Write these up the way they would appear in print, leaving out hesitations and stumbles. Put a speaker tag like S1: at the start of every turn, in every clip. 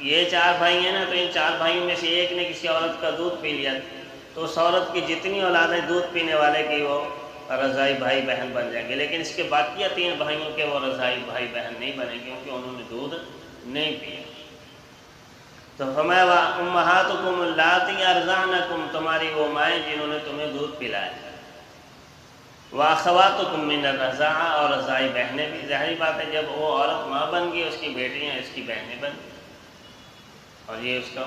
S1: یہ 4 بھائی ہیں نا، تو ان 4 بھائیوں میں سے ایک نے کسی عورت کا دودھ پی لیا تو اس عورت کی جتنی اولادیں دودھ پینے والے کی وہ رضائی بھائی بہن بن جائیں گے، لیکن اس کے باقیہ 3 بھائیوں کے وہ رضائی بھائی بہن نہیں بنیں گے کیونکہ انہوں نے دودھ نہیں پیا۔ تو فرمایا امہاتکم اللاتی ارضعنکم، تمہاری وہ مائیں جنہوں نے تمہیں دودھ پلایا، واخواتکم من الرضاعہ، اور رضائی بہنیں بھی۔ ظاہری بات ہے جب وہ عورت ماں بن گئی، اس کی بیٹیاں اس کی بہنیں بن گئی، اور یہ اس کا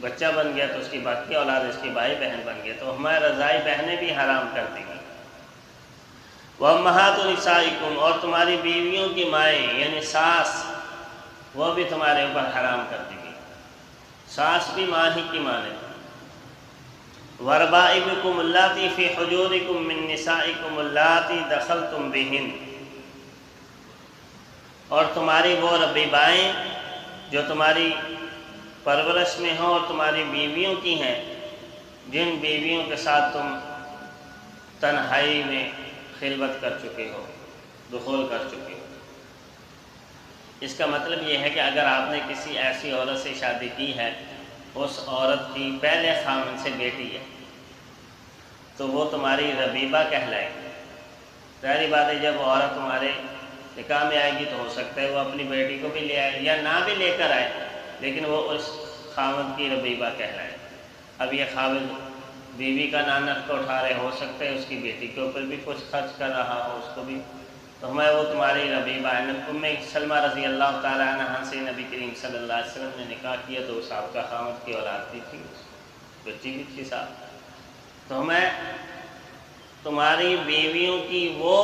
S1: بچہ بن گیا تو اس کی باقی اولاد اس کی بھائی بہن بن گئے، تو ہمارے رضائی بہنیں بھی حرام کر دی گئی۔ وامہات نسائکم، اور تمہاری بیویوں کی مائیں یعنی ساس، وہ بھی تمہارے اوپر حرام کر دی گئی، ساس بھی ماں ہی کی مانے۔ وربائبکم اللاتی فی حجورکم من نسائکم اللاتی دخلتم بہن، اور تمہاری وہ ربیبائیں جو تمہاری پرورش میں ہوں اور تمہاری بیویوں کی ہیں، جن بیویوں کے ساتھ تم تنہائی میں خلوت کر چکے ہو، دخول کر چکے ہو۔ اس کا مطلب یہ ہے کہ اگر آپ نے کسی ایسی عورت سے شادی کی ہے، اس عورت کی پہلے خاوند سے بیٹی ہے، تو وہ تمہاری ربیبہ کہلائے گی۔ ظاہری بات ہے جب وہ عورت تمہارے نکاح میں آئے گی تو ہو سکتا ہے وہ اپنی بیٹی کو بھی لے آئے یا نہ بھی لے کر آئے، لیکن وہ اس خاوند کی ربیبہ کہلائے۔ اب یہ خاوند بیوی کا نانف تو اٹھا رہے، ہو سکتا ہے اس کی بیٹی کے اوپر بھی کچھ خرچ کر رہا ہو، اس کو بھی، تو ہمیں وہ تمہاری ربیبہ ہے۔ ام سلمہ رضی اللہ تعالیٰ عنہ سے نبی کریم صلی اللہ علیہ وسلم نے نکاح کیا، 2 سال کا خاوند کی اولاد بھی تھی، بچی بھی تھی ساتھ۔ تو ہمیں تمہاری بیویوں کی وہ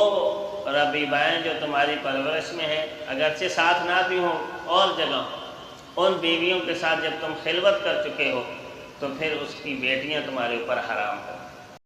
S1: ربیبائیں جو تمہاری پرورش میں ہیں، اگرچہ ساتھ نہ بھی ہوں اور جگہ، ان بیویوں کے ساتھ جب تم خلوت کر چکے ہو تو پھر اس کی بیٹیاں تمہارے اوپر حرام ہو۔